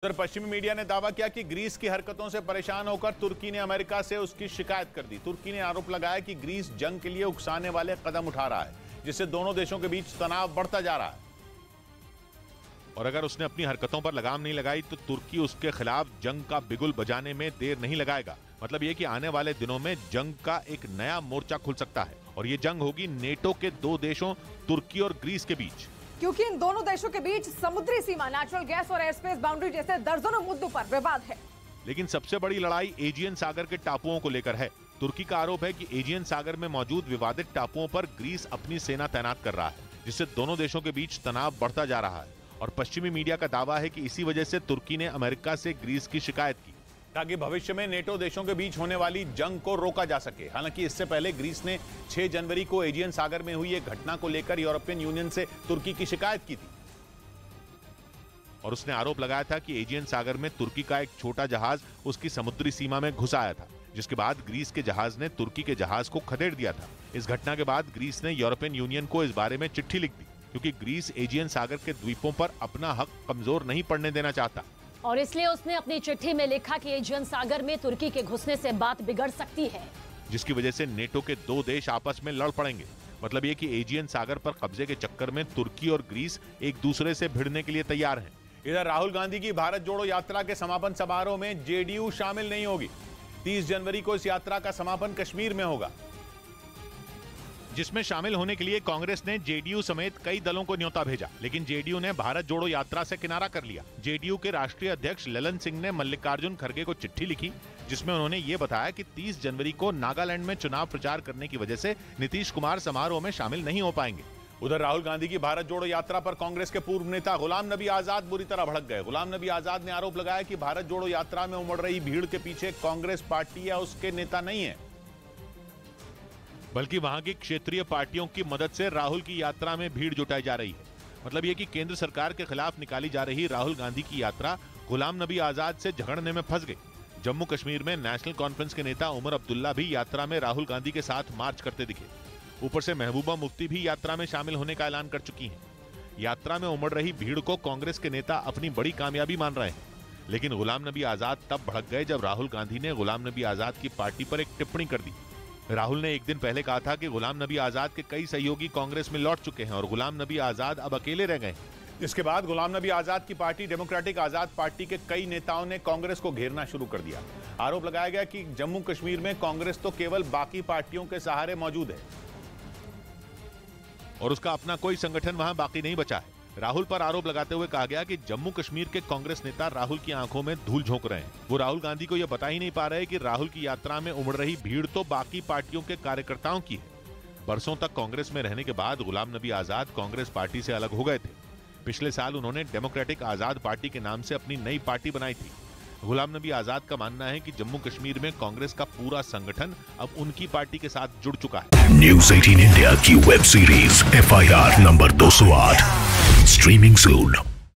उधर पश्चिमी मीडिया ने दावा किया कि ग्रीस की हरकतों से परेशान होकर तुर्की ने अमेरिका से उसकी शिकायत कर दी। तुर्की ने आरोप लगाया कि ग्रीस जंग के लिए उकसाने वाले कदम उठा रहा है, जिससे दोनों देशों के बीच तनाव बढ़ता जा रहा है। और अगर उसने अपनी हरकतों पर लगाम नहीं लगाई तो तुर्की उसके खिलाफ जंग का बिगुल बजाने में देर नहीं लगाएगा। मतलब ये कि आने वाले दिनों में जंग का एक नया मोर्चा खुल सकता है और ये जंग होगी नेटो के दो देशों तुर्की और ग्रीस के बीच, क्योंकि इन दोनों देशों के बीच समुद्री सीमा, नेचुरल गैस और एयरस्पेस बाउंड्री जैसे दर्जनों मुद्दों पर विवाद है। लेकिन सबसे बड़ी लड़ाई एजियन सागर के टापुओं को लेकर है। तुर्की का आरोप है कि एजियन सागर में मौजूद विवादित टापुओं पर ग्रीस अपनी सेना तैनात कर रहा है, जिससे दोनों देशों के बीच तनाव बढ़ता जा रहा है। और पश्चिमी मीडिया का दावा है कि इसी वजह से तुर्की ने अमेरिका से ग्रीस की शिकायत की, ताकि भविष्य में नेटो देशों के बीच होने वाली जंग को रोका जा सके। हालांकि इससे पहले ग्रीस ने 6 जनवरी को एजियन सागर में हुई एक घटना को लेकर यूरोपियन यूनियन से तुर्की की शिकायत की थी और उसने आरोप लगाया था कि एजियन सागर में तुर्की का एक छोटा जहाज उसकी समुद्री सीमा में घुस आया था, जिसके बाद ग्रीस के जहाज ने तुर्की के जहाज को खदेड़ दिया था। इस घटना के बाद ग्रीस ने यूरोपियन यूनियन को इस बारे में चिट्ठी लिख दी, क्योंकि ग्रीस एजियन सागर के द्वीपों पर अपना हक कमजोर नहीं पड़ने देना चाहता। और इसलिए उसने अपनी चिट्ठी में लिखा कि एजियन सागर में तुर्की के घुसने से बात बिगड़ सकती है, जिसकी वजह से नेटो के दो देश आपस में लड़ पड़ेंगे। मतलब ये कि एजियन सागर पर कब्जे के चक्कर में तुर्की और ग्रीस एक दूसरे से भिड़ने के लिए तैयार हैं। इधर राहुल गांधी की भारत जोड़ो यात्रा के समापन समारोह में जेडीयू शामिल नहीं होगी। 30 जनवरी को इस यात्रा का समापन कश्मीर में होगा, जिसमें शामिल होने के लिए कांग्रेस ने जेडीयू समेत कई दलों को न्योता भेजा, लेकिन जेडीयू ने भारत जोड़ो यात्रा से किनारा कर लिया। जेडीयू के राष्ट्रीय अध्यक्ष ललन सिंह ने मल्लिकार्जुन खड़गे को चिट्ठी लिखी, जिसमें उन्होंने ये बताया कि 30 जनवरी को नागालैंड में चुनाव प्रचार करने की वजह से नीतीश कुमार समारोह में शामिल नहीं हो पाएंगे। उधर राहुल गांधी की भारत जोड़ो यात्रा पर कांग्रेस के पूर्व नेता गुलाम नबी आजाद बुरी तरह भड़क गए। गुलाम नबी आजाद ने आरोप लगाया कि भारत जोड़ो यात्रा में उमड़ रही भीड़ के पीछे कांग्रेस पार्टी या उसके नेता नहीं है, बल्कि वहां की क्षेत्रीय पार्टियों की मदद से राहुल की यात्रा में भीड़ जुटाई जा रही है। मतलब ये कि केंद्र सरकार के खिलाफ निकाली जा रही राहुल गांधी की यात्रा गुलाम नबी आजाद से झगड़ने में फंस गई। जम्मू कश्मीर में नेशनल कॉन्फ्रेंस के नेता उमर अब्दुल्ला भी यात्रा में राहुल गांधी के साथ मार्च करते दिखे। ऊपर से महबूबा मुफ्ती भी यात्रा में शामिल होने का ऐलान कर चुकी हैं। यात्रा में उमड़ रही भीड़ को कांग्रेस के नेता अपनी बड़ी कामयाबी मान रहे हैं, लेकिन गुलाम नबी आजाद तब भड़क गए जब राहुल गांधी ने गुलाम नबी आजाद की पार्टी पर एक टिप्पणी कर दी। राहुल ने एक दिन पहले कहा था कि गुलाम नबी आजाद के कई सहयोगी कांग्रेस में लौट चुके हैं और गुलाम नबी आजाद अब अकेले रह गए। इसके बाद गुलाम नबी आजाद की पार्टी डेमोक्रेटिक आजाद पार्टी के कई नेताओं ने कांग्रेस को घेरना शुरू कर दिया। आरोप लगाया गया कि जम्मू कश्मीर में कांग्रेस तो केवल बाकी पार्टियों के सहारे मौजूद है और उसका अपना कोई संगठन वहां बाकी नहीं बचा है। राहुल पर आरोप लगाते हुए कहा गया कि जम्मू कश्मीर के कांग्रेस नेता राहुल की आंखों में धूल झोंक रहे हैं। वो राहुल गांधी को यह बता ही नहीं पा रहे कि राहुल की यात्रा में उमड़ रही भीड़ तो बाकी पार्टियों के कार्यकर्ताओं की है। बरसों तक कांग्रेस में रहने के बाद गुलाम नबी आजाद कांग्रेस पार्टी से अलग हो गए थे। पिछले साल उन्होंने डेमोक्रेटिक आजाद पार्टी के नाम से अपनी नई पार्टी बनाई थी। गुलाम नबी आजाद का मानना है कि जम्मू कश्मीर में कांग्रेस का पूरा संगठन अब उनकी पार्टी के साथ जुड़ चुका है। न्यूज़ 18 इंडिया की web series FIR number 208 streaming सून।